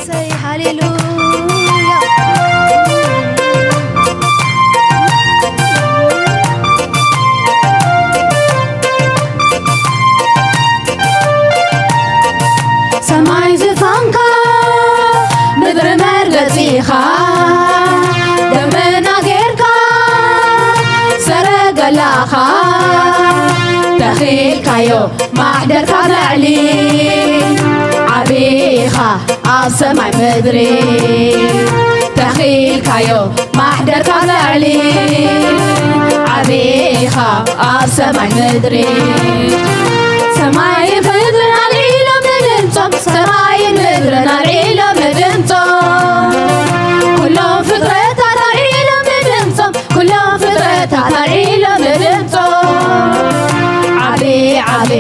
say hallelujah. ሰማይ ዝፋንካ ምድሪ መርገፂኻ ደመና ጌርካ ሰረገላኻ ተኺልካዮ ማሕደርካ ላዕሊ ዓቢኻ ኣብ ሰማይ ምድሪ ተኺልካዮ ማሕደርካ ላዕሊ ዓቢኻ ኣብ ሰማይ ምድሪ ሰማይ ምድርን ኣልዒሎም ንድምፆም ሰማይ ምድርን ኣልዒሎም ንድምፆም ኩሎም ፍጥረታት ኣልዒሎም ንድምፆም ኩሎም ፍጥረታት ኣልዒሎም ንድምፆም ዓቢ ዓቢ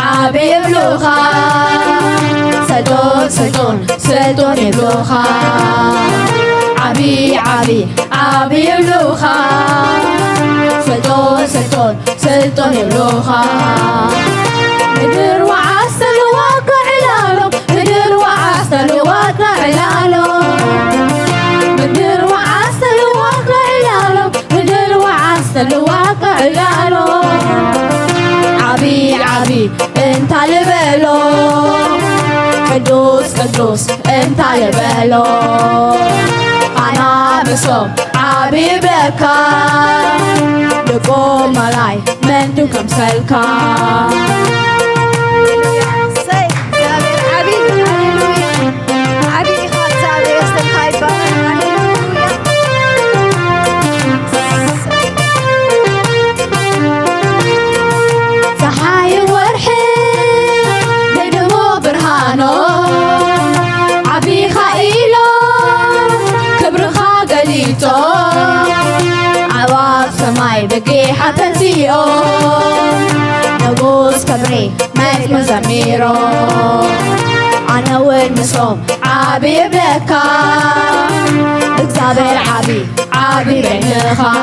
ዓቢ ይብሉኻ ስልጡን ስልጡን ስልጡን ይብሉኻ ዓቢ ዓቢ ዓቢ ይብሉኻ ስልጡን ስልጡን ስልጡን ይብሉኻ ምድር ወዓስ ተልዋጋ ዕላሎም ምድር ወዓስ ተልዋጋ ዕላሎም ምድር ወዓስ ተልዋጋ ዕላሎም ምድር ወዓስ ተልዋጋ ዕላሎም ዓቢ ዓቢ እንታ ልበሎ ቅዱስ ቅዱስ እንታ ልበሎ ኣና ምስሎም ዓቢ ብለካ ልቆም መላይ መንቱ ከምሰልካ عواف سماي بقيحة تنسيو نقوس كبري مات مزاميرو أنا والمسوم عابي بلكا اكزابر عابي عابي بينخا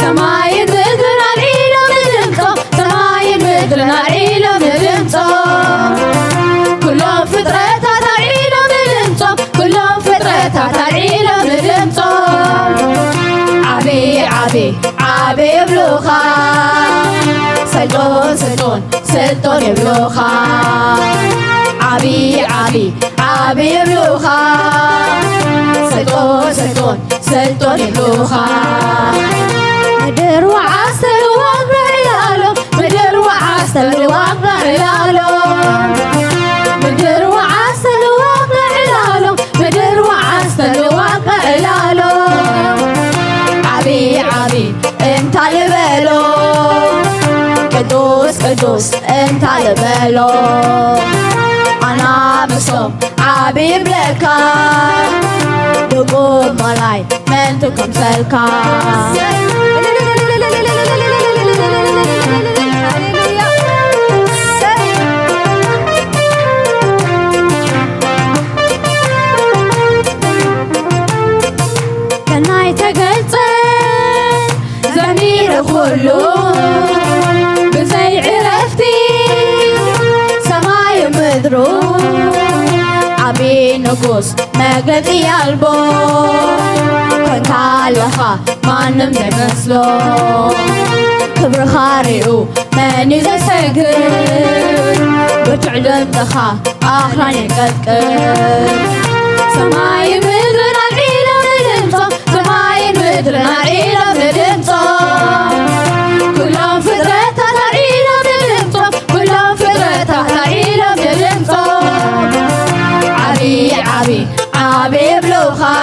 سماي مدرنا العيلة مدرمتو سماي مدرنا العيلة مدرمتو كلهم فطرتها العيلة مدرمتو كلهم فطرتها العيلة مدرمتو عبي عبي عبي يبلوخا سلطون سلطون سلطون يبلوخا عبي عبي عبي يبلوخا سلطون سلطون سلطون يبلوخا مدر وعسل وقر علالو مدر وعسل وقر علالو مدر وعسل وقر علالو مدر وعسل وقر علالو عبي عبي انت لبلو قدوس قدوس انت لبلو انا بصوم عبي بلكا دقوم ملاي منتو كمسلكا كناي تقلتن زمير كله بزي عرفتي سماي مدرو عبي نقوس مقلتي قلبو كنت عالوخا ما نمزي مسلو كبر خاريو ماني زي سقر بتعلم دخا آخراني قدقر سماي مدرنا العيلة مدمتو سماي مدرنا العيلة مدمتو كلهم فطرتها العيلة مدمتو كلهم فطرتها العيلة مدمتو عبي عبي عبي بلوخا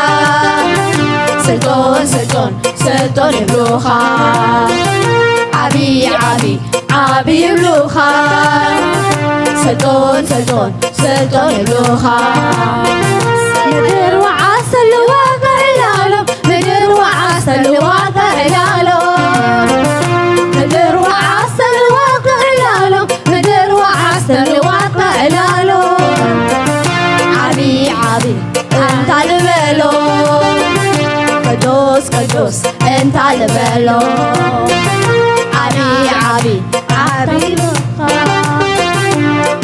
سلطون سلطون سلطون يبلوخا عبي عبي عبي بلوخا سلطون سلطون سلطون يبلوخا مدر وعسل واقع علالو مدر وعسل واقع علالو مدر وعسل واقع علالو مدر وعسل واقع علالو عبي عبي انت لبلو قدوس قدوس انت لبلو عبي عبي عبي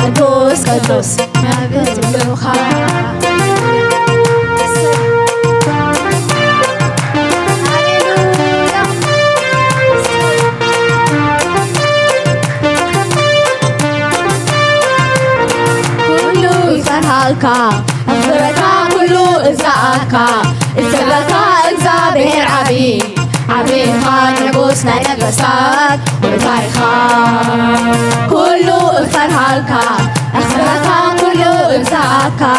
قدوس قدوس ما قلت بلوخا فرحالكا أخبركا كله إزاكا إسبكا إكزابير عبي عبي خان نقوسنا نقصات وطايخا كله فرحالكا أخبركا كله إزاكا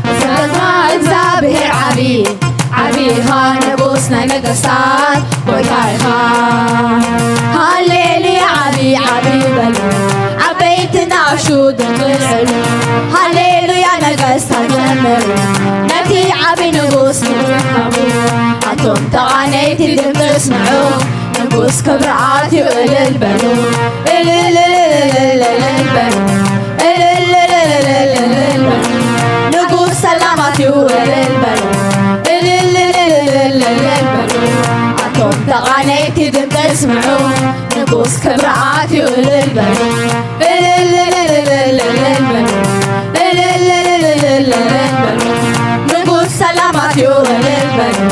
إسبكا إكزابير عبي عبي خان نقوسنا نقصات وطايخا هالليلي عبي عبي بلو عبيتنا شو دخلو هالليلويا نقص هالجمر نتي عبي نقوس نرحبو أنتم تغانيتي دم تسمعو نقوس كبرعاتي وإلالبنو إلالبنو إلالبنو نقوس سلاماتي وإلالبنو إلالبنو أنتم تغانيتي دم تسمعو نقوس كبرعاتي وإلالبنو نقول سلامات يوم للبنو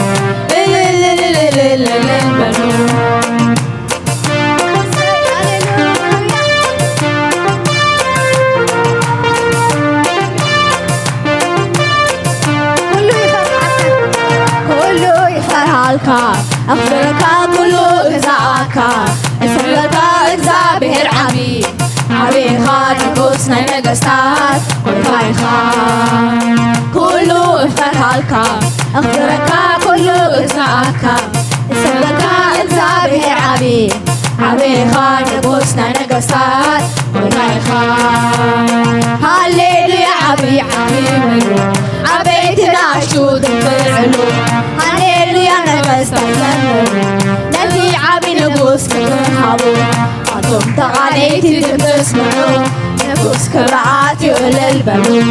كله يفرحالكا أخبركا كله إزاكا إسرلكا إكزا بهر عبي عبي خان نقوسنا نقصات وطاي خان كله فرحالكا أخبركا كله إزاكا إسرلكا إكزا بهر عبي عبي خان نقوسنا نقصات وطاي خان هالليلويا عبي عبي ملو عبيتنا شود فرعلو هالليلويا نقص تزمرو نبي عبي نقوس نرحبو أنتم تغانيتي دم تسمعو نقوس كبرعاتي وإلالبنو